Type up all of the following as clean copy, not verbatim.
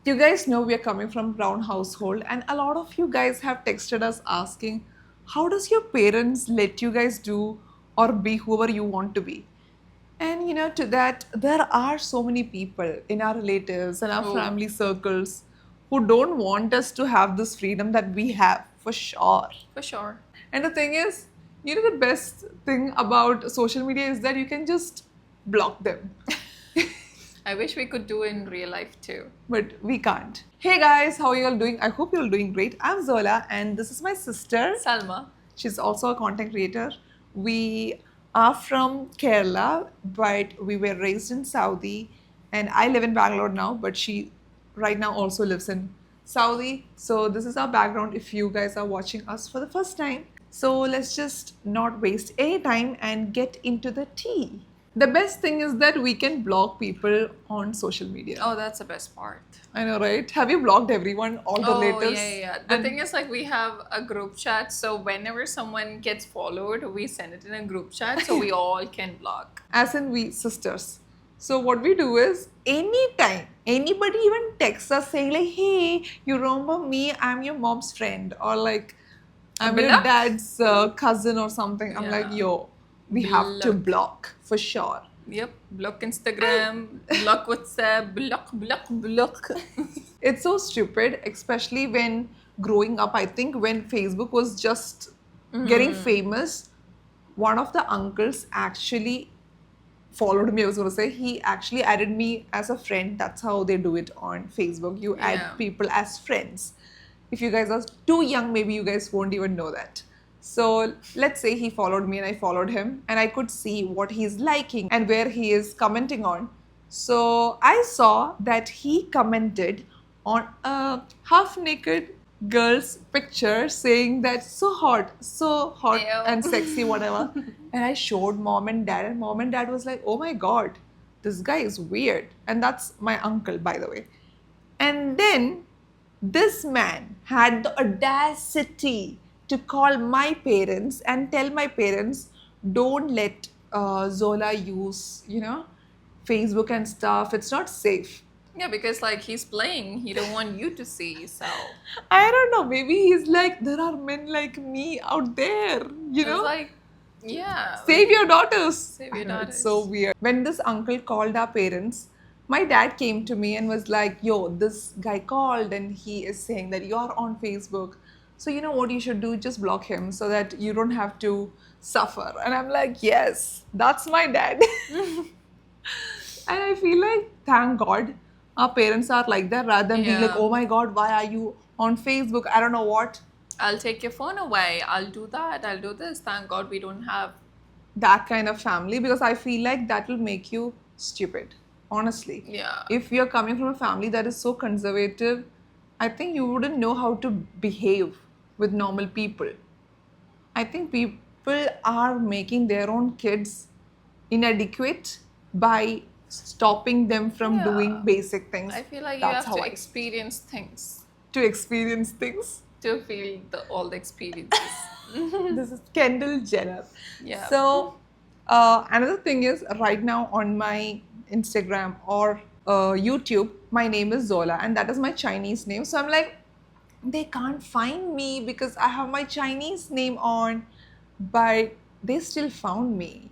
You guys know we are coming from brown household, and a lot of you guys have texted us asking, how does your parents let you guys do or be whoever you want to be? And to that, there are so many people in our relatives and our Oh, family circles who don't want us to have this freedom that we have, for sure. for sure. And the thing is, the best thing about social media is that you can just block them. I wish we could do in real life too. But we can't. Hey guys, how are you all doing? I hope you're all doing great. I'm Zola, and this is my sister. Salma. She's also a content creator. We are from Kerala, but we were raised in Saudi, and I live in Bangalore now, but she right now also lives in Saudi. So this is our background if you guys are watching us for the first time. So let's just not waste any time and get into the tea. The best thing is that we can block people on social media. Oh, that's the best part. I know, right? Have you blocked everyone, all the Oh, relatives? yeah. The thing is, like, we have a group chat, so whenever someone gets followed, we send it in a group chat so we all can block. As in we sisters. So what we do is anytime anybody even texts us saying like, hey, you remember me? I'm your mom's friend, or like I'm your Block? dad's cousin or something. I'm like, Yeah. yo, we have to Block. block for sure. Yep. Block Instagram, block WhatsApp, block. It's so stupid, especially when growing up. I think when Facebook was just getting famous, one of the uncles actually followed me. I was going to say he actually added me as a friend. That's how they do it on Facebook. You add Yeah. people as friends. If you guys are too young, maybe you guys won't even know that. So let's say he followed me and I followed him, and I could see what he's liking and where he is commenting on. So I saw that he commented on a half naked girl's picture saying that so hot Ew. and sexy, whatever. And I showed mom and dad, and mom and dad was like, oh my god, this guy is weird. And that's my uncle, by the way. And then this man had the audacity to call my parents and tell my parents, don't let Zola use, Facebook and stuff. It's not safe. Yeah, because like he's playing, he don't want you to see, so I don't know. Maybe he's like, there are men like me out there, it's like, yeah. Save your daughters. Save your I know, it's daughters. so weird. When this uncle called our parents, my dad came to me and was like, yo, this guy called and he is saying that you're on Facebook. So you know what you should do? Just block him so that you don't have to suffer. And I'm like, yes, that's my dad. And I feel like, thank God, our parents are like that rather than being like, Yeah. oh my God, why are you on Facebook? I don't know what. I'll take your phone away. I'll do that. I'll do this. Thank God we don't have. That kind of family, because I feel like that will make you stupid, honestly. Yeah. If you're coming from a family that is so conservative, I think you wouldn't know how to behave with normal people. I think people are making their own kids inadequate by stopping them from Yeah. doing basic things. I feel like That's you have how to I experience things to experience things. to feel all the experiences. This is Kendall Jenner. Yeah. So another thing is, right now on my Instagram or YouTube, my name is Zola, and that is my Chinese name. So I'm like, they can't find me because I have my Chinese name on, but they still found me.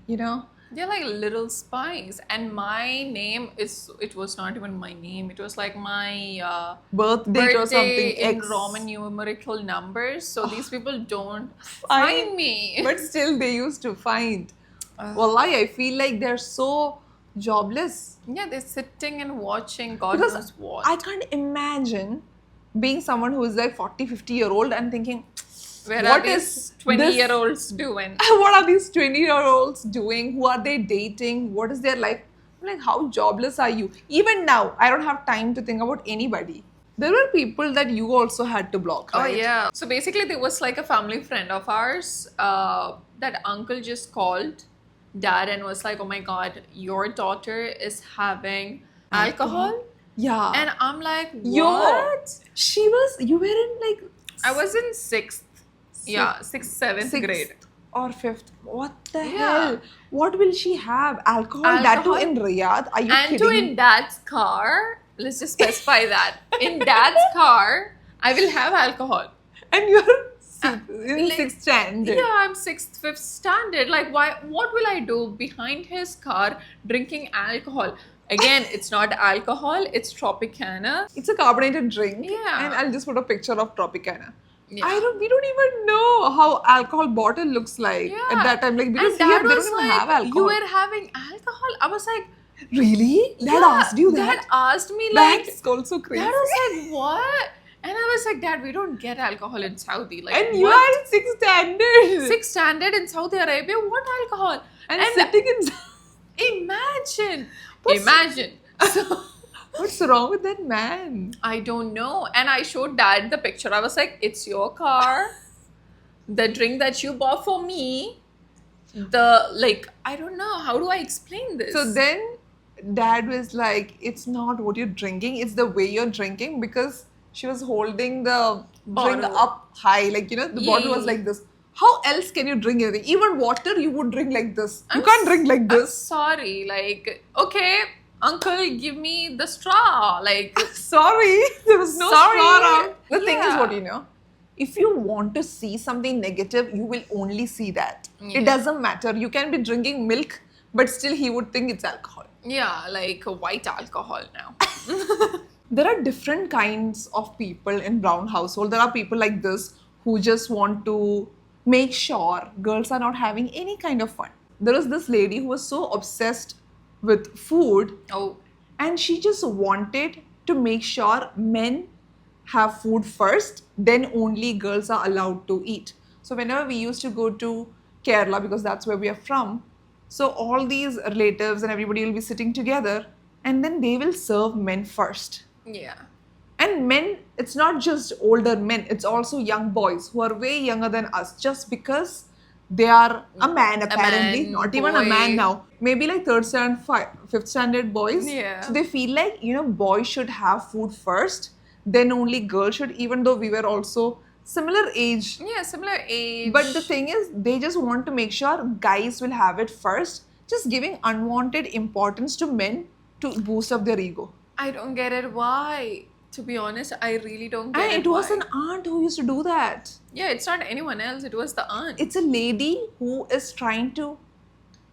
They're like little spies. And my name it was not even my name. It was like my Birth date or birthday something. in X. Roman numerical numbers. So these people don't find me. But still, they used to find. Wallahi, I feel like they're so jobless. Yeah, they're sitting and watching God Because knows what. I can't imagine being someone who is like 40, 50-year-old and thinking, Where what are these is 20-year-olds doing? what are these 20-year-olds doing? Who are they dating? What is their life? I'm like, how jobless are you? Even now, I don't have time to think about anybody. There were people that you also had to block, Oh right? yeah. So basically, there was like a family friend of ours. That uncle just called dad and was like, "Oh my God, your daughter is having alcohol." Yeah. And I'm like, "What?" You were in like I was in sixth. Yeah, sixth, seventh grade. or fifth. What the Yeah. hell? What will she have? Alcohol? That too Alcohol. in Riyadh? Are you And to kidding? in dad's car. let's just specify that. In dad's car, I will have alcohol. And you're in like- sixth standard. Yeah, I'm sixth, fifth standard. Like, why? What will I do behind his car drinking alcohol? Again, it's not alcohol, it's Tropicana. It's a carbonated drink. Yeah. And I'll just put a picture of Tropicana. Yeah. We don't even know how alcohol bottle looks like Yeah. at that time. Like, because And here dad they was don't even like, have alcohol. you were having alcohol? I was like, Really? Dad yeah, asked you that? Dad asked me like, That's also crazy. Dad was like, what? And I was like, Dad, we don't get alcohol in Saudi. Like, And you what? are in sixth standard. Sixth standard in Saudi Arabia, what alcohol? And sitting in... Imagine. What's- Imagine. So, What's wrong with that man? I don't know. And I showed Dad the picture. I was like, it's your car. The drink that you bought for me. I don't know. How do I explain this? So then dad was like, it's not what you're drinking, it's the way you're drinking, because she was holding the drink Bottle. up high. Like, the bottle was Yeah. like this. How else can you drink anything? Even water, you would drink like this. You I'm can't drink like I'm this. sorry. Like, okay, uncle, give me the straw. Like, Sorry, there was no Sorry. straw around. The thing is Yeah. what if you want to see something negative, you will only see that. Yeah. It doesn't matter. You can be drinking milk, but still he would think it's alcohol. yeah, like white alcohol now. There are different kinds of people in Brown household. There are people like this who just want to make sure girls are not having any kind of fun. There was this lady who was so obsessed with food, Oh, and she just wanted to make sure men have food first, then only girls are allowed to eat. So whenever we used to go to Kerala, because that's where we are from, so all these relatives and everybody will be sitting together, and then they will serve men first. yeah. And men, it's not just older men, it's also young boys who are way younger than us, just because they are a man apparently, man, not even a boy. man now. Maybe like third standard, fifth standard boys. Yeah. So they feel like, boys should have food first, then only girls should, even though we were also similar age. Yeah, similar age. But the thing is, they just want to make sure guys will have it first, just giving unwanted importance to men to boost up their ego. I don't get it. Why? To be honest, I really don't get And it. it was why. an aunt who used to do that. Yeah, it's not anyone else. It was the aunt. It's a lady who is trying to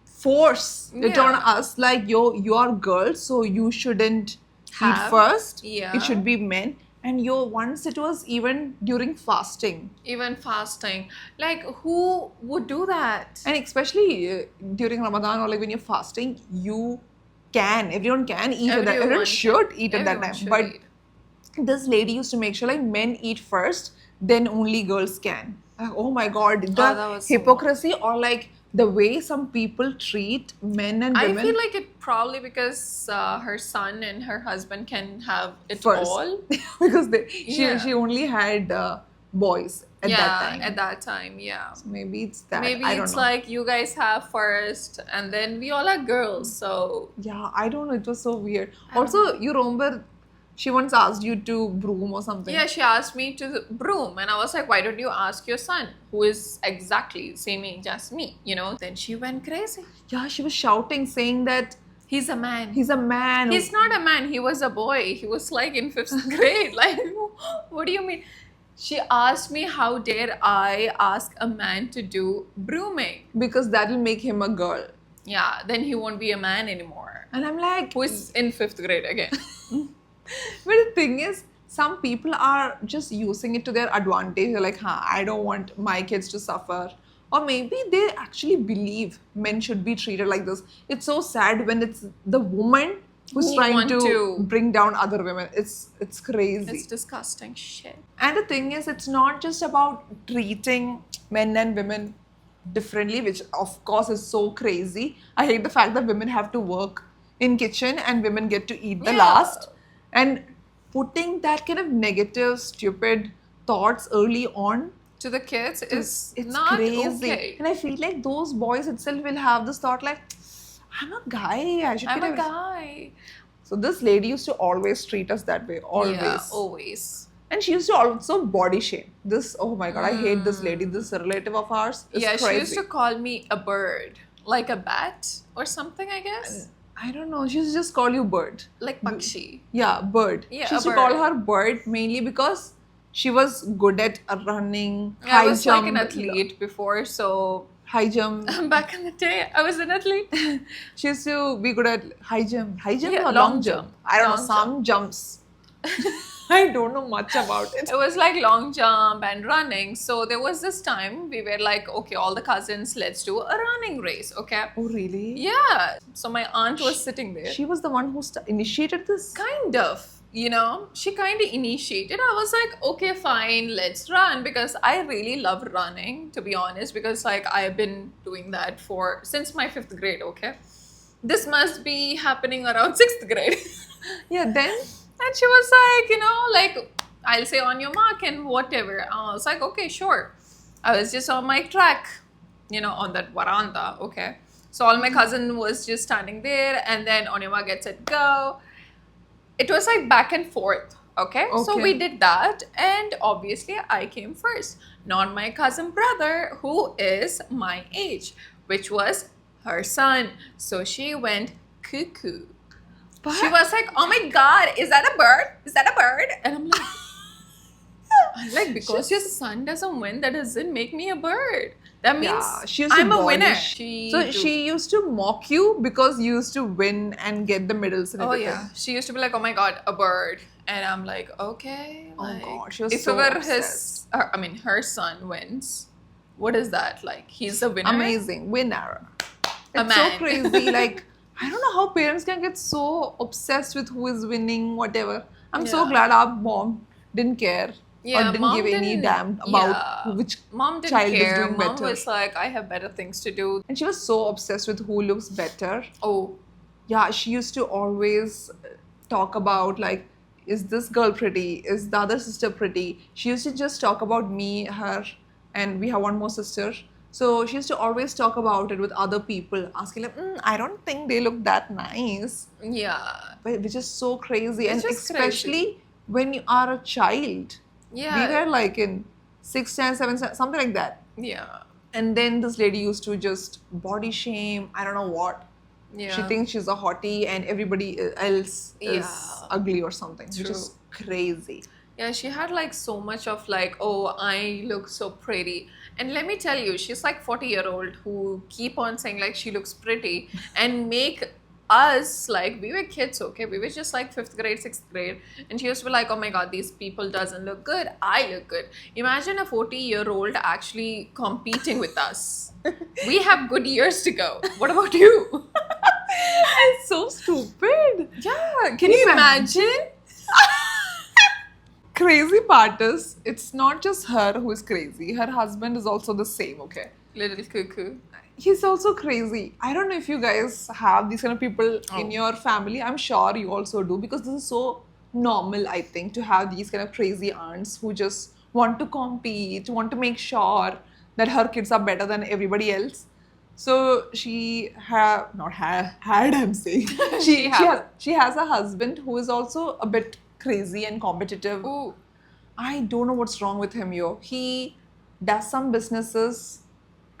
force it Yeah. on us, like, you are girls, so you shouldn't eat Have. first. Yeah. It should be men. And once it was even during fasting. Even fasting. Like, who would do that? And especially during Ramadan, or like when you're fasting, everyone can eat at that. Everyone should eat at that Everyone time. should But eat. this lady used to make sure like men eat first, then only girls can. Oh my god, the that was so- hypocrisy, or like the way some people treat men and I women feel like it probably because her son and her husband can have it first. all. because Yeah. she only had boys at yeah, that time. at that time, yeah. So maybe it's that. Maybe I don't it's know. like you guys have first, and then we all are girls. So Yeah, I don't know. It was so weird. Also, you remember she once asked you to broom or something. yeah, she asked me to broom, and I was like, "Why don't you ask your son, who is exactly the same age as me?" Then she went crazy. Yeah, she was shouting, saying that He's a man. he's a man. He's not a man. He was a boy. He was like in 5th grade. Like, what do you mean? She asked me, how dare I ask a man to do brooming? because that will make him a girl. Yeah, then he won't be a man anymore. And I'm like, Who is in 5th grade again? but the thing is, some people are just using it to their advantage. They're like, I don't want my kids to suffer. Or maybe they actually believe men should be treated like this. It's so sad when it's the woman who's Who trying want to to- bring down other women. It's crazy. It's disgusting shit. And the thing is, it's not just about treating men and women differently, which of course is so crazy. I hate the fact that women have to work in kitchen and women get to eat the Yeah. last. And putting that kind of negative, stupid thoughts early on, To the kids is it's not crazy. okay. And I feel like those boys itself will have this thought like, I'm a guy, I should I'm get a guy. So this lady used to always treat us that way, always. Yeah, always. And she used to also body shame. This, oh my god, I hate this lady. This relative of ours is Yeah, crazy. she used to call me a bird. Like a bat or something, I guess. I don't know. She used to just call you bird. Like Pakshi. Yeah, bird. Yeah, She used a to call bird. her bird mainly because she was good at running, I high was jump, like an athlete before, so high jump. back in the day, I was an athlete. She used to be good at high jump Yeah, or long long jump. jump. I don't know, Long some jumps. I don't know much about it. It was like long jump and running. So there was this time we were like, okay, all the cousins, let's do a running race, okay? Oh, really? Yeah. So my aunt was sitting there. She was the one who initiated this? Kind of, she kind of initiated. I was like, okay, fine, let's run, because I really love running, to be honest, because like I've been doing that since my 5th grade, okay? This must be happening around 6th grade. Yeah, then? And she was like, I'll say on your mark and whatever. I was like, okay, sure. I was just on my track, on that veranda, okay? So all my cousin was just standing there, and then on your mark, get set, go. It was like back and forth, okay? So Okay. we did that, and obviously I came first. Not my cousin brother, who is my age, which was her son. So she went cuckoo. She was like, oh my god, is that a bird? Is that a bird? And I'm like, because your son doesn't win, that doesn't make me a bird. That means Yeah, she used to I'm a winner. body she used to mock you because you used to win and get the medals and Oh everything. yeah, she used to be like, oh my god, a bird. And I'm like, okay. Oh like, god, she was if so ever obsessed. her son wins, what is that like? He's the winner. Amazing winner. A It's so man. crazy. Like, I don't know how parents can get so obsessed with who is winning, whatever. I'm so Yeah. glad our mom didn't care Yeah, or didn't mom give any didn't- damn about yeah. which Mom didn't child care. is doing Mom better. was like, I have better things to do. And she was so obsessed with who looks better. Oh, Yeah, she used to always talk about like, is this girl pretty? Is the other sister pretty? She used to just talk about me, her, and we have one more sister. So she used to always talk about it with other people, asking like, I don't think they look that nice, yeah. which is so crazy, and It's just especially when you are a child. Yeah. We were like in 6th and 7th, something like that. Yeah. And then this lady used to just body shame. I don't know what. Yeah. She thinks she's a hottie and everybody else is Yeah. ugly or something, which is crazy. Yeah, she had like so much of like, oh, I look so pretty. And let me tell you, she's like 40-year-old who keep on saying like she looks pretty and make us like, we were kids, okay? We were just like 5th grade, 6th grade. And she used to be like, oh my god, these people doesn't look good. I look good. Imagine a 40-year-old actually competing with us. We have good years to go. What about you? It's so stupid. Yeah, can you imagine? Crazy part is, it's not just her who is crazy. Her husband is also the same, okay? Little cuckoo. He's also crazy. I don't know if you guys have these kind of people in your family. I'm sure you also do, because this is so normal, I think, to have these kind of crazy aunts who just want to compete, want to make sure that her kids are better than everybody else. So she I'm saying she has a husband who is also a bit crazy and competitive. Ooh. I don't know what's wrong with him, yo. He does some businesses.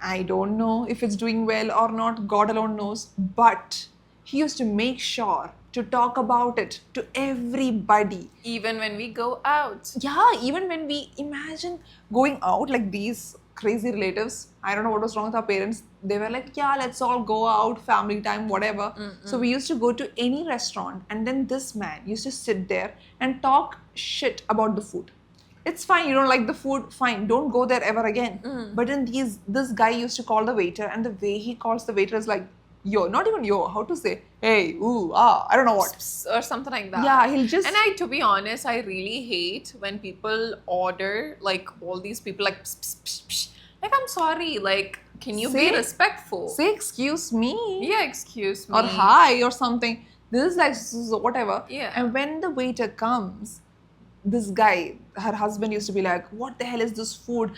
I don't know if it's doing well or not. God alone knows. But he used to make sure to talk about it to everybody. Even when we go out. Yeah, even when we imagine going out, like these crazy relatives, I don't know what was wrong with our parents. They were like, yeah, let's all go out, family time, whatever. So we used to go to any restaurant, and then this man used to sit there and talk shit about the food. It's fine, you don't like the food, fine, don't go there ever again. But then this guy used to call the waiter, and the way he calls the waiter is like, yo, not even yo, how to say, hey, ooh, ah, I don't know what. Or something like that. Yeah, he'll just. And to be honest, I really hate when people order, like all these people, like, pss, pss, pss, pss. Like, I'm sorry, like, can you be respectful? Say, excuse me. Yeah, excuse me. Or hi, or something. This is like, whatever. Yeah. And when the waiter comes, this guy, her husband used to be like, what the hell is this food?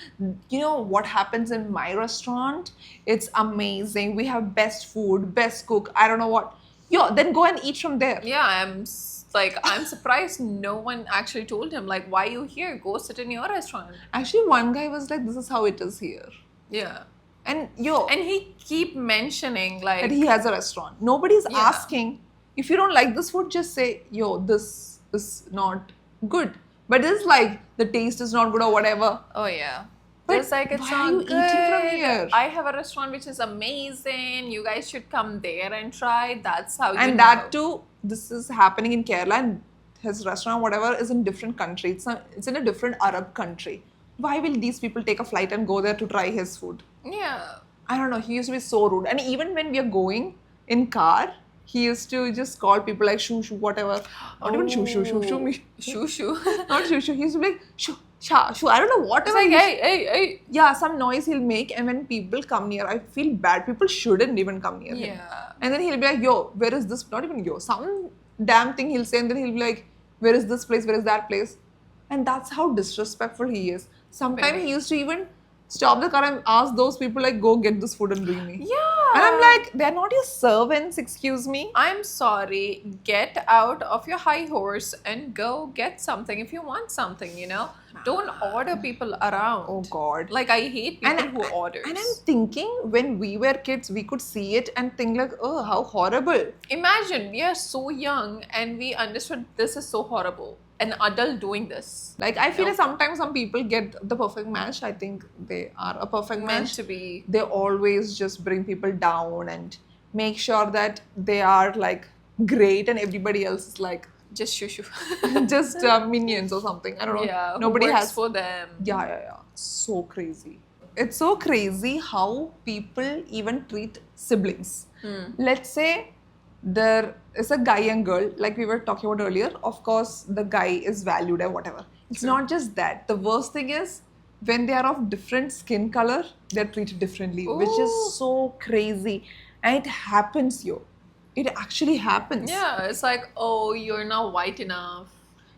You know what happens in my restaurant? It's amazing. We have best food, best cook, I don't know what. Yo, then go and eat from there. Yeah, I'm surprised no one actually told him, like, why you here? Go sit in your restaurant. Actually, one guy was like, this is how it is here. Yeah. And And he keep mentioning that like, he has a restaurant. Nobody's Yeah. asking, if you don't like this food, just say, yo, this is not good. But it's like the taste is not good or whatever. oh yeah. But Just like, it's why not are you good. eating from here? I have a restaurant which is amazing. You guys should come there and try. That's how you And know. that too, this is happening in Kerala, and his restaurant, whatever, is in different country. It's in a different Arab country. Why will these people take a flight and go there to try his food? Yeah. I don't know. He used to be so rude. And even when we are going in car, he used to just call people like shoo shoo, whatever. Not even shoo shoo, shoo shoo me. Shoo shoo. Not shoo shoo. He used to be like shoo, sha, shoo. I don't know, It's whatever. like, he- hey. Yeah, some noise he'll make, and when people come near, I feel bad. People shouldn't even come near him. Yeah. And then he'll be like, yo, where is this? Not even yo, some damn thing he'll say, and then he'll be like, where is this place? Where is that place? And that's how disrespectful he is. Sometimes Very. he used to even stop the car and ask those people, like, go get this food and bring me. Yeah. And I'm like, they're not your servants, excuse me. I'm sorry, get out of your high horse and go get something if you want something, you know? Don't order people around. Oh God. Like, I hate people who orders. And I'm thinking, when we were kids, we could see it and think like, oh, how horrible. Imagine, we are so young and we understood this is so horrible. An adult doing this. Like, I feel No. like sometimes some people get the perfect match. I think they are a perfect Meant match. to be. They always just bring people down and make sure that they are like great and everybody else is like Just shoo shoo. just minions or something. I don't know. Yeah, Nobody who works has. for them. Yeah. So crazy. It's so crazy how people even treat siblings. Let's say there is a guy and girl, like we were talking about earlier. Of course, the guy is valued and whatever. It's not just that. The worst thing is when they are of different skin color, they're treated differently, which Ooh. is so crazy. And it happens, yo. It actually happens. Yeah, it's like, oh, you're not white enough.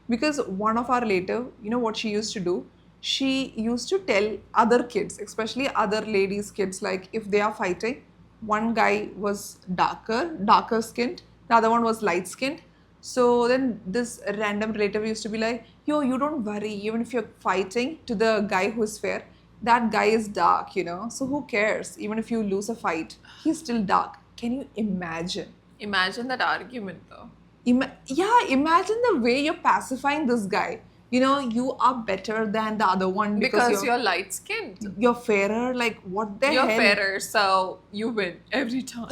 Because one of our relative, you know what she used to do? She used to tell other kids, especially other ladies' kids, like if they are fighting, one guy was darker skinned, the other one was light skinned. So then this random relative used to be like, yo, you don't worry, even if you're fighting to the guy who is fair, that guy is dark, you know? So who cares? Even if you lose a fight, he's still dark. Can you imagine? Imagine that argument though. Imagine the way you're pacifying this guy. You know, you are better than the other one Because you're light skinned. you're fairer. Like, what the You're hell? fairer, so you win every time.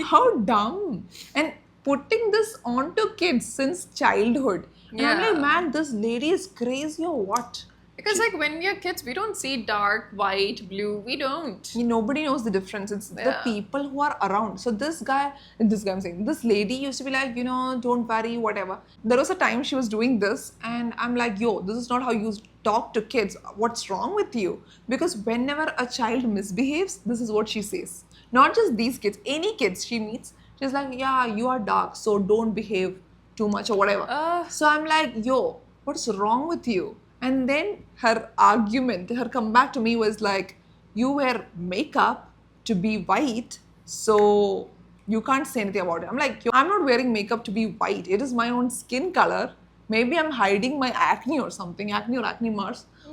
How dumb. And putting this onto kids since childhood. And I'm Yeah. like, man, this lady is crazy or what? Because like when we are kids, we don't see dark, white, blue. We don't. Nobody knows the difference. It's the Yeah. people who are around. So this guy, I'm saying, this lady used to be like, you know, don't worry, whatever. There was a time she was doing this, and I'm like, yo, this is not how you talk to kids. What's wrong with you? Because whenever a child misbehaves, this is what she says. Not just these kids, any kids she meets, she's like, yeah, you are dark, so don't behave too much or whatever. So I'm like, yo, what's wrong with you? And then her argument, her comeback to me was like, you wear makeup to be white, so you can't say anything about it. I'm like, yo, I'm not wearing makeup to be white. It is my own skin color. Maybe I'm hiding my acne or something, acne or acne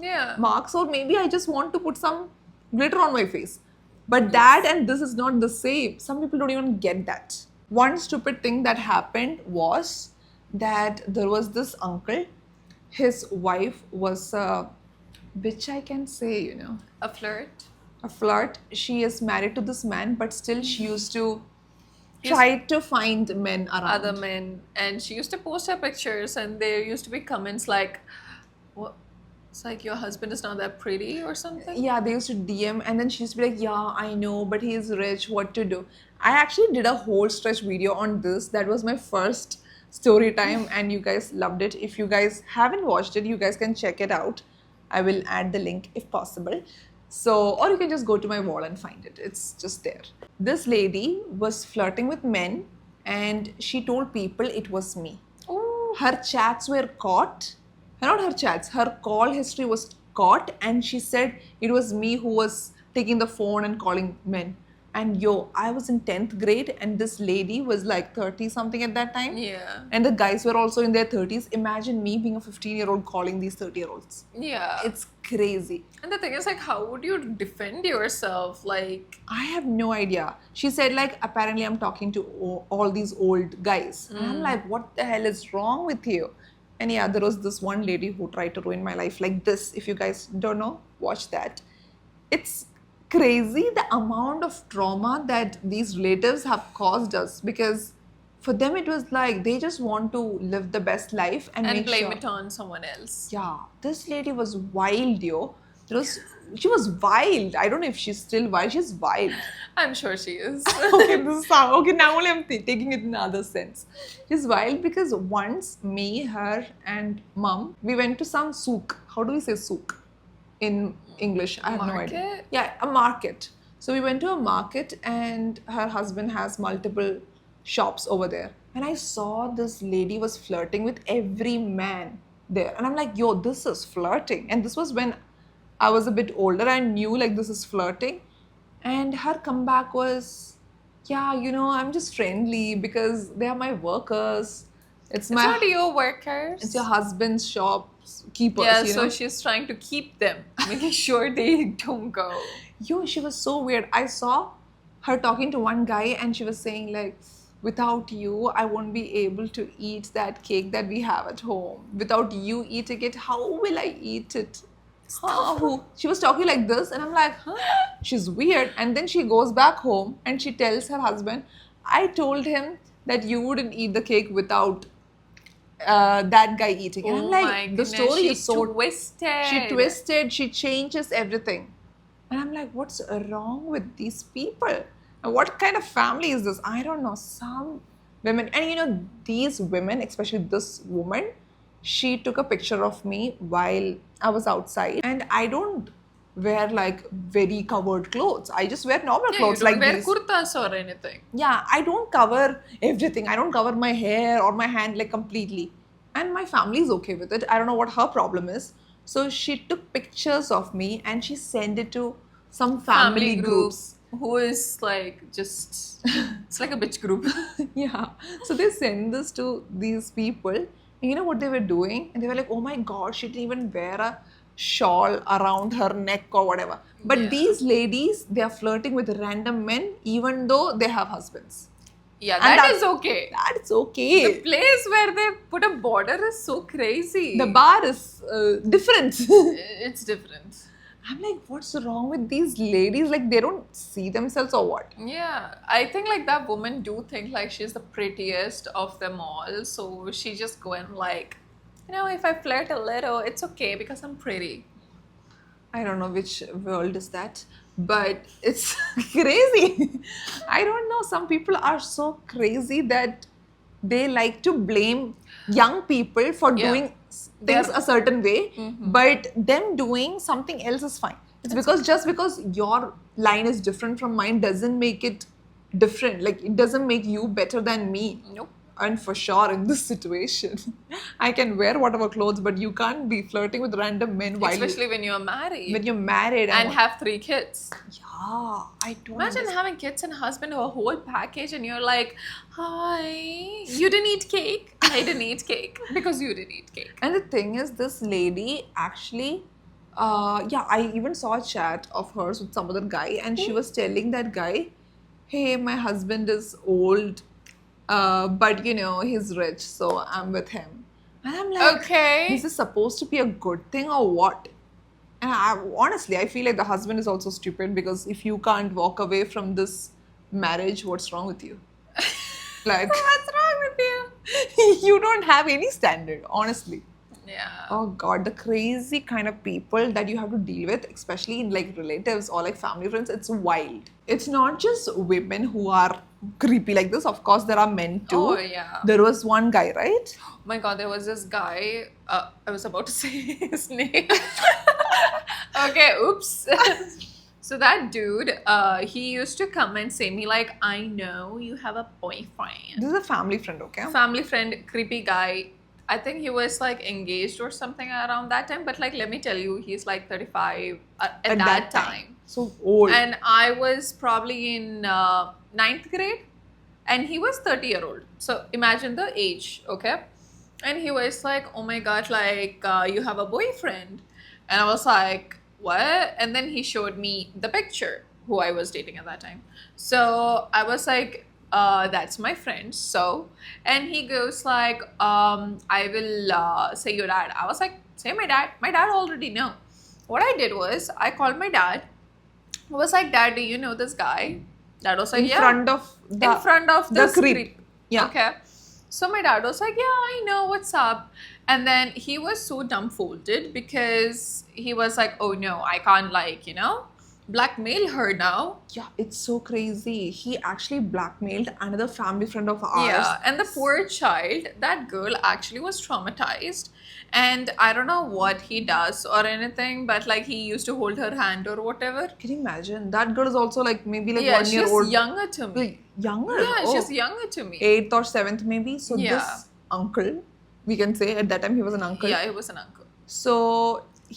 Yeah. marks, or maybe I just want to put some glitter on my face. But that and this is not the same. Some people don't even get that. One stupid thing that happened was that there was this uncle. His wife was a, which I can say, you know, A flirt. a flirt. She is married to this man, but still she used to try to find men around. Other men. And she used to post her pictures and there used to be comments like, what? It's like your husband is not that pretty or something. Yeah, they used to DM, and then she used to be like, yeah, I know, but he's rich, what to do? I actually did a whole stretch video on this. That was my first story time, and you guys loved it. If you guys haven't watched it, you guys can check it out. I will add the link if possible. So, or you can just go to my wall and find it. It's just there. This lady was flirting with men, and she told people it was me. Oh. Her chats were caught. Not her chats, her call history was caught, and she said it was me who was taking the phone and calling men. And yo, I was in 10th grade and this lady was like 30 something at that time. Yeah. And the guys were also in their 30s. Imagine me being a 15-year-old calling these 30-year-olds. Yeah. It's crazy. And the thing is, like, how would you defend yourself? Like, I have no idea. She said, like, apparently I'm talking to all these old guys. And I'm like, what the hell is wrong with you? And yeah, there was this one lady who tried to ruin my life like this. If you guys don't know, watch that. It's crazy the amount of trauma that these relatives have caused us, because for them it was like they just want to live the best life and make blame sure. it on someone else. Yeah, this lady was wild, yo. She was wild. I don't know if she's still wild. She's wild. I'm sure she is. Okay, this is how. Okay, now only I'm taking it in another sense. She's wild because once me, her, and mom, we went to some souk. How do we say souk in English? I have no idea. Market? Yeah, a market. So we went to a market, and her husband has multiple shops over there. And I saw this lady was flirting with every man there. And I'm like, yo, this is flirting. And this was when I was a bit older. I knew like this is flirting. And her comeback was, yeah, you know, I'm just friendly because they are my workers. It's not your workers. It's your husband's shop's keepers. Yeah, you so know? she's trying to keep them, making sure they don't go. Yo, she was so weird. I saw her talking to one guy and she was saying like, without you, I won't be able to eat that cake that we have at home. Without you eating it, how will I eat it? How? She was talking like this and I'm like, huh? She's weird. And then she goes back home and she tells her husband, I told him that you wouldn't eat the cake without that guy eating. And I'm Oh like, my the goodness, story she is so twisted. She twisted, she changes everything. And I'm like, what's wrong with these people? And what kind of family is this? I don't know. Some women, and you know, these women, especially this woman, she took a picture of me while I was outside. And I don't wear like very covered clothes. I just wear normal Yeah, clothes you don't like wear these. kurtas or anything. Yeah, I don't cover everything. I don't cover my hair or my hand like completely. And my family is okay with it. I don't know what her problem is. So she took pictures of me and she sent it to some family groups. Who is like just it's like a bitch group. Yeah. So they send this to these people. And you know what they were doing? And they were like, oh my god, she didn't even wear a shawl around her neck or whatever. But Yeah. these ladies, they are flirting with random men even though they have husbands. Yeah, And that is okay. That's okay. The place where they put a border is so crazy. The bar is different. It's different. I'm like, what's wrong with these ladies? Like, they don't see themselves or what? Yeah, I think like that woman do think like she's the prettiest of them all. So she just go and like, you know, if I flirt a little, it's okay because I'm pretty. I don't know which world is that, but it's crazy. I don't know. Some people are so crazy that they like to blame young people for Yeah. doing things a certain way, but them doing something else is fine. It's because just because your line is different from mine doesn't make it different. Like, it doesn't make you better than me. Nope. And for sure, in this situation, I can wear whatever clothes, but you can't be flirting with random men while Especially when you're married when you're married and have 3 kids. yeah, I don't Imagine understand. having kids and husband, a whole package, and you're like, hi, you didn't eat cake. I didn't eat cake because you didn't eat cake. And the thing is, this lady actually, yeah, I even saw a chat of hers with some other guy, and she was telling that guy, hey, my husband is old, but you know, he's rich, so I'm with him. And I'm like, Okay. is this supposed to be a good thing or what? And honestly, I feel like the husband is also stupid, because if you can't walk away from this marriage, what's wrong with you? Like, What's wrong with you? you don't have any standard, honestly. Yeah. Oh god, the crazy kind of people that you have to deal with, especially in like relatives or like family friends, it's wild. It's not just women who are creepy like this. Of course, there are men too. Oh, yeah. There was one guy, right? Oh my god, there was this guy. I was about to say his name. Okay, oops. So that dude, he used to come and say me like, I know you have a boyfriend. This is a family friend, okay? Family friend, creepy guy. I think he was like engaged or something around that time. But like, let me tell you, he's like 35 at that time. So old. And I was probably in ninth grade, and he was 30-year-old. So imagine the age, okay? And he was like, "Oh my god, like you have a boyfriend," and I was like, "What?" And then he showed me the picture who I was dating at that time. So I was like, "That's my friend." So, and he goes like, "I will say your dad." I was like, "Say my dad." My dad already know. What I did was I called my dad. I was like, "Dad, do you know this guy?" Dad was like, In "Yeah." front of In front of the the creep. creep. Yeah. Okay. So my dad was like, "Yeah, I know, what's up?" And then he was so dumbfolded because he was like, "Oh no, I can't, like, blackmail her now." Yeah, it's so crazy. He actually blackmailed another family friend of ours. Yeah, and the poor child, that girl actually was traumatized. And I don't know what he does or anything, but like he used to hold her hand or whatever. Can you imagine? That girl is also like maybe like Yeah, 1 year she's old. younger to me. Like, younger? Yeah, Oh, she's younger to me. 8th or 7th maybe. So Yeah. this uncle, we can say at that time he was an uncle. Yeah, he was an uncle. So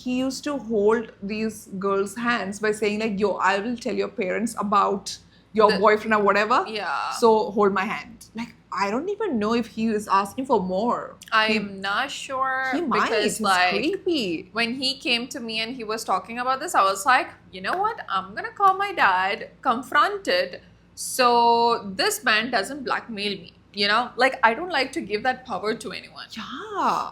he used to hold these girls' hands by saying like, "Yo, I will tell your parents about your The- boyfriend or whatever. Yeah. So hold my hand." Like I don't even know if he is asking for more. I'm not sure He might. because It's like creepy. when he came to me and he was talking about this, I was like, you know what? I'm gonna call my dad, confront it, so this man doesn't blackmail me. Like I don't like to give that power to anyone.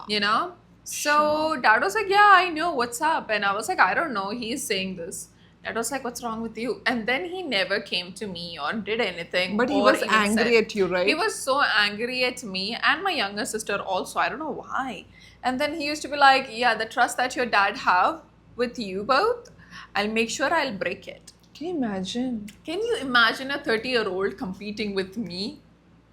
Yeah. So dad was like, "Yeah, I know, what's up?" And I was like, "I don't know, he's saying this." Dad was like, "What's wrong with you?" And then he never came to me or did anything. But he or was even angry said- at you, right? He was so angry at me and my younger sister also. I don't know why. And then he used to be like, "Yeah, the trust that your dad have with you both, I'll make sure I'll break it." Can you imagine? Can you imagine a 30-year-old competing with me?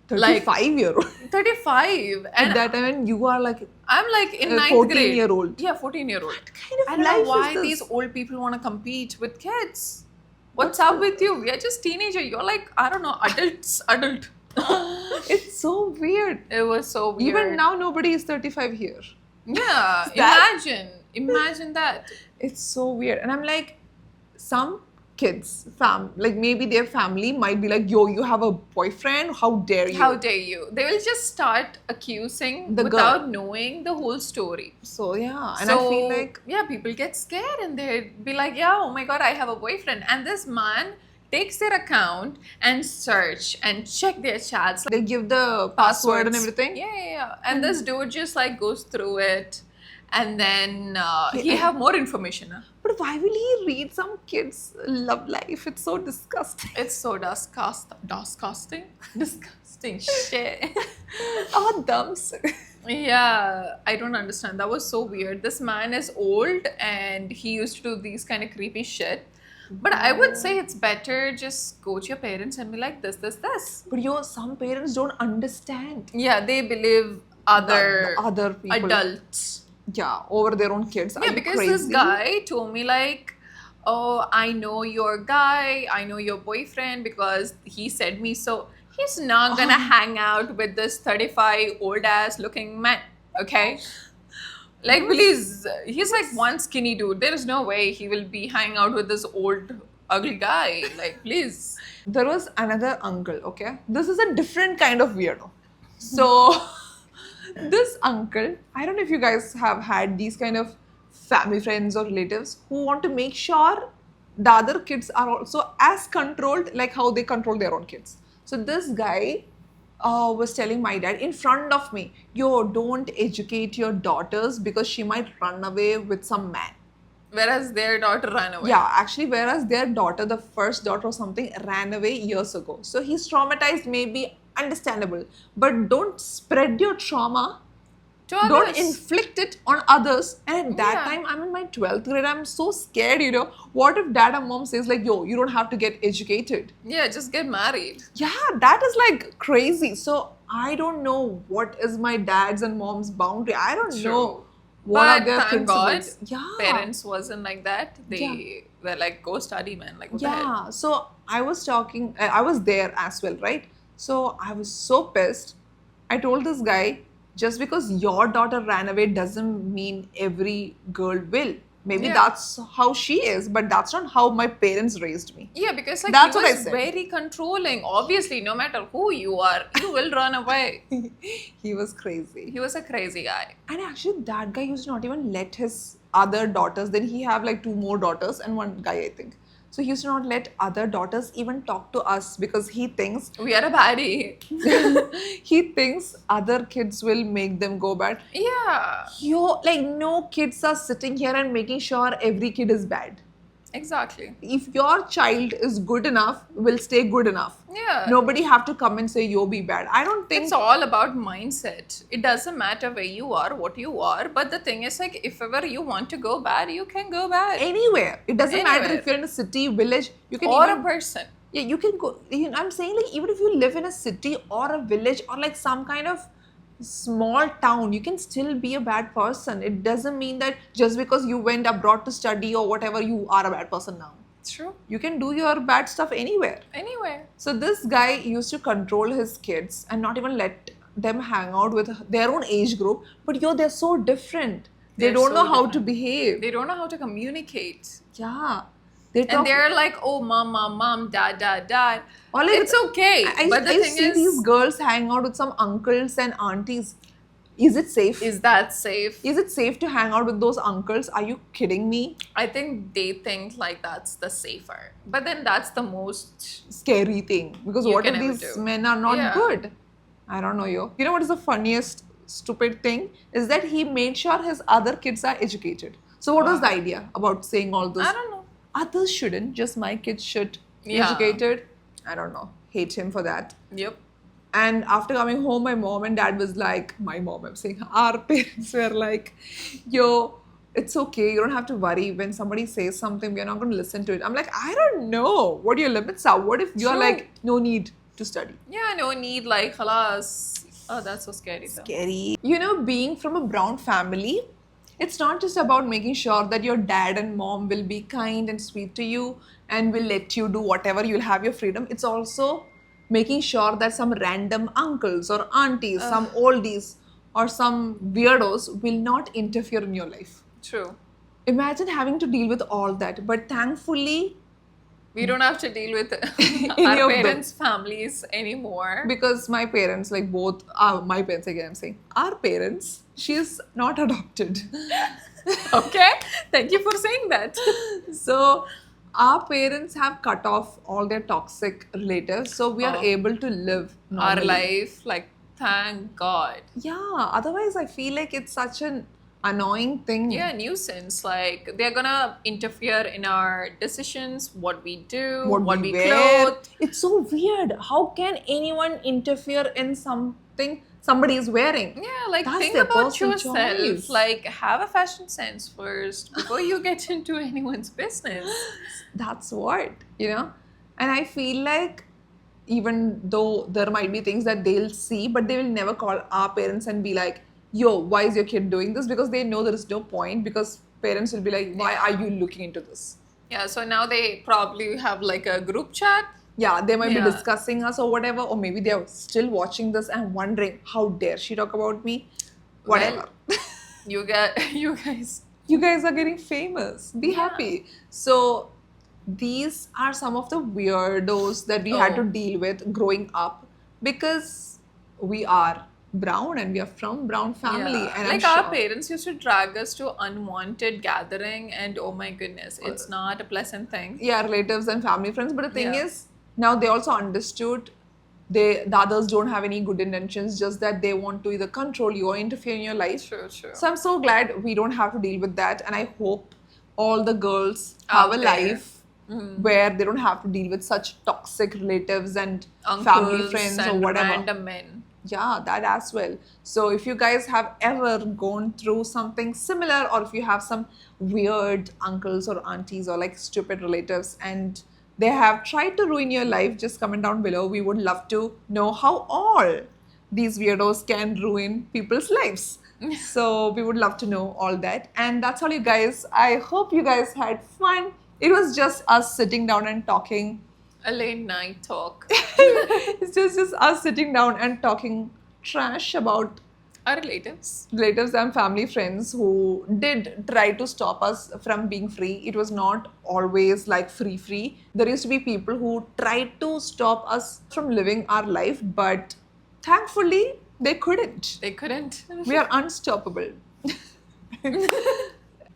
35-year-old. 35. At And that time when you are like I'm like in a ninth 14-year-old. grade. Yeah, 14-year-old. What kind of I don't life know why is this? these old people want to compete with kids. What's up with you? We are just teenager. You're like, I don't know, adult. It's so weird. It was so weird. Even now, nobody is 35 here. Yeah, That- imagine that. It's so weird. And I'm like, some kids, like maybe their family might be like, "Yo, you have a boyfriend? How dare you?" How dare you? They will just start accusing The without girl. knowing the whole story. So yeah, and I feel like yeah, people get scared and they'd be like, "Yeah, oh my god, I have a boyfriend," and this man takes their account and search and check their chats, they give the password and passwords. everything. Yeah. And this dude just like goes through it, and then he have more information. But why will he read some kids' love life? It's so disgusting. It's so disgusting shit. Oh, dumps. Yeah, I don't understand. That was so weird. This man is old and he used to do these kind of creepy shit. But I would say it's better just go to your parents and be like, this. But some parents don't understand Yeah, they believe other the other people. adults. Yeah, over their own kids. Are Yeah, you because crazy? this guy told me like, "Oh, I know your guy, I know your boyfriend because he said me so." He's not gonna hang out with this 35 old ass looking man, okay? Like, please, he's like one skinny dude. There is no way he will be hanging out with this old ugly guy. Like, please. There was another uncle, okay? This is a different kind of weirdo. So, this uncle, I don't know if you guys have had these kind of family friends or relatives who want to make sure the other kids are also as controlled like how they control their own kids. So, this guy was telling my dad in front of me, "Yo, don't educate your daughters because she might run away with some man." Whereas their daughter ran away. Yeah, actually, whereas their daughter, the first daughter or something, ran away years ago. So he's traumatized, maybe understandable. But don't spread your trauma. To Don't others. inflict it on others. And at that Yeah. time, I'm in my 12th grade. I'm so scared, What if dad and mom says like, "Yo, you don't have to get educated." Yeah, just get married. Yeah, that is like crazy. So I don't know what is my dad's and mom's boundary. I don't True. know what are But their thank God, principles. Yeah. parents wasn't like that. They were like, "Go study, man." Like, what the hell? Yeah, so I was there as well, right? So I was so pissed. I told this guy, just because your daughter ran away doesn't mean every girl will. Maybe Yeah. that's how she is, but that's not how my parents raised me. Yeah, because like That's he what I was said. very controlling. Obviously, no matter who you are, you will run away. He was crazy. He was a crazy guy. And actually, that guy used to not even let his other daughters. Then he have like two more daughters and one guy, I think. So he used to not let other daughters even talk to us because he thinks We are a baddie. he thinks other kids will make them go bad. Yeah, Yo, like no kids are sitting here and making sure every kid is bad. exactly. If your child is good enough, will stay good enough. Yeah. Nobody have to come and say yo be bad. I don't think It's all about mindset. It doesn't matter where you are, what you are, but the thing is like if ever you want to go bad, you can go bad. anywhere. It doesn't matter Anywhere. if you're in a city, village. You can Or even a person. yeah, you can go. I'm saying like even if you live in a city or a village or like some kind of small town, you can still be a bad person. It doesn't mean that just because you went abroad to study or whatever, you are a bad person now. True. You can do your bad stuff anywhere. Anyway. So this guy used to control his kids and not even let them hang out with their own age group. But yo, they're so different. They They're don't so know how to different. behave. They don't know how to communicate. Yeah. They talk, And they're like, oh, mom, dad. Or like- It's okay. But the I thing see is, these girls hang out with some uncles and aunties. Is it safe? is that safe? Is it safe to hang out with those uncles? Are you kidding me? I think they think like that's the safer. But then that's the most. Scary thing. Because You what can if never these do. men are not Yeah. good? I don't know, yo. You know what is the funniest stupid thing? Is that he made sure his other kids are educated. So what was the idea about saying all this? I don't know. Others shouldn't, just my kids should be Yeah. educated. I don't know. Hate him for that. Yep. And after coming home, my mom and dad was like, my mom, I'm saying, our parents were like, yo, it's okay. You don't have to worry. When somebody says something, we're not going to listen to it. I'm like, I don't know what your limits are. What if you're True. like, no need to study? Yeah, no need like halas. Oh, that's so scary though. Scary. You know, being from a brown family, it's not just about making sure that your dad and mom will be kind and sweet to you and will let you do whatever, you'll have your freedom. It's also making sure that some random uncles or aunties, some oldies or some weirdos will not interfere in your life. True. Imagine having to deal with all that, but thankfully, We don't have to deal with Any our of them. parents' families anymore. because my parents, like both, my parents again, I'm saying, our parents, she's not adopted. Okay? Thank you for saying that. So our parents have cut off all their toxic relatives, so we are Oh. able to live Our normally. life, like, thank God. Yeah. Otherwise, I feel like it's such an annoying thing. Yeah, nuisance. Like, they're gonna interfere in our decisions, what we do, What we wear. clothe. It's so weird. How can anyone interfere in something somebody is wearing? Yeah, like, That's think their about personal yourself. choice. Like, have a fashion sense first before you get into anyone's business. That's what, you know? And I feel like even though there might be things that they'll see, but they will never call our parents and be like, yo, why is your kid doing this? Because they know there is no point, because parents will be like, why are you looking into this? Yeah, so now they probably have like a group chat. Yeah, they might Yeah. be discussing us or whatever, or maybe they're still watching this and wondering, how dare she talk about me? Whatever. You guys. You guys are getting famous. Be Yeah. happy. So these are some of the weirdos that we had to Oh. deal with growing up, because we are brown and we are from brown family. Yeah. And like I'm our sure, parents used to drag us to unwanted gathering, and oh my goodness, it's not a pleasant thing. yeah, relatives and family friends. But the thing Yeah. is, now they also understood the others don't have any good intentions, just that they want to either control you or interfere in your life. True, true. So I'm so glad we don't have to deal with that, and I hope all the girls have Out a there. life where they don't have to deal with such toxic relatives and Uncles family friends or and whatever. random men. Yeah, that as well. So if you guys have ever gone through something similar, or if you have some weird uncles or aunties or like stupid relatives and they have tried to ruin your life, just comment down below. We would love to know how all these weirdos can ruin people's lives. So we would love to know all that. And that's all, you guys. I hope you guys had fun. It was just us sitting down and talking. A late night talk It's just us sitting down and talking trash about Our relatives. relatives and family friends who did try to stop us from being free. It was not always like free. There used to be people who tried to stop us from living our life, but thankfully they couldn't. They couldn't. We are unstoppable.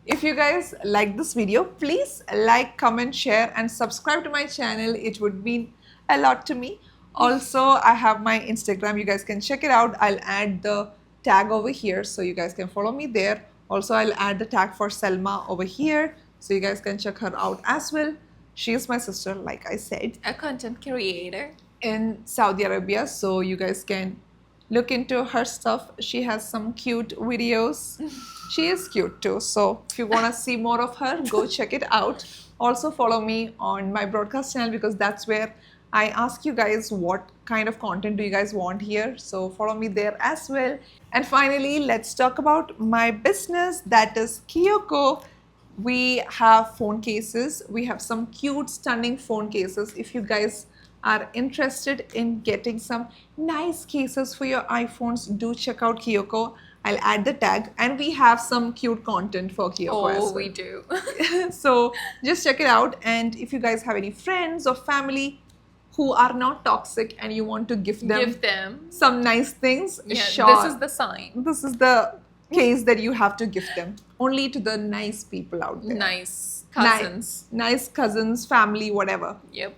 If you guys like this video, please like, comment, share, and subscribe to my channel. It would mean a lot to me. Also, I have my Instagram. You guys can check it out. I'll add the tag over here so you guys can follow me there. Also, I'll add the tag for Selma over here so you guys can check her out as well. She is my sister, like I said, A content creator. in Saudi Arabia, so you guys can look into her stuff. She has some cute videos. She is cute too, so if you want to see more of her, go check it out. Also follow me on my broadcast channel because that's where I ask you guys what kind of content do you guys want here, so follow me there as well. And finally, let's talk about my business, that is Kiyoko. We have phone cases. We have some cute, stunning phone cases. If you guys are interested in getting some nice cases for your iPhones, do check out Kiyoko. I'll add the tag, and we have some cute content for Kiyoko as Oh, well. we do. So just check it out. And if you guys have any friends or family who are not toxic and you want to give them some nice things, Yeah, sure. this is the sign. This is the case that you have to gift them only to the nice people out there. Nice cousins. Nice cousins, family, whatever. Yep.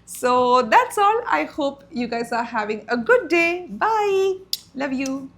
So that's all. I hope you guys are having a good day. Bye. Love you.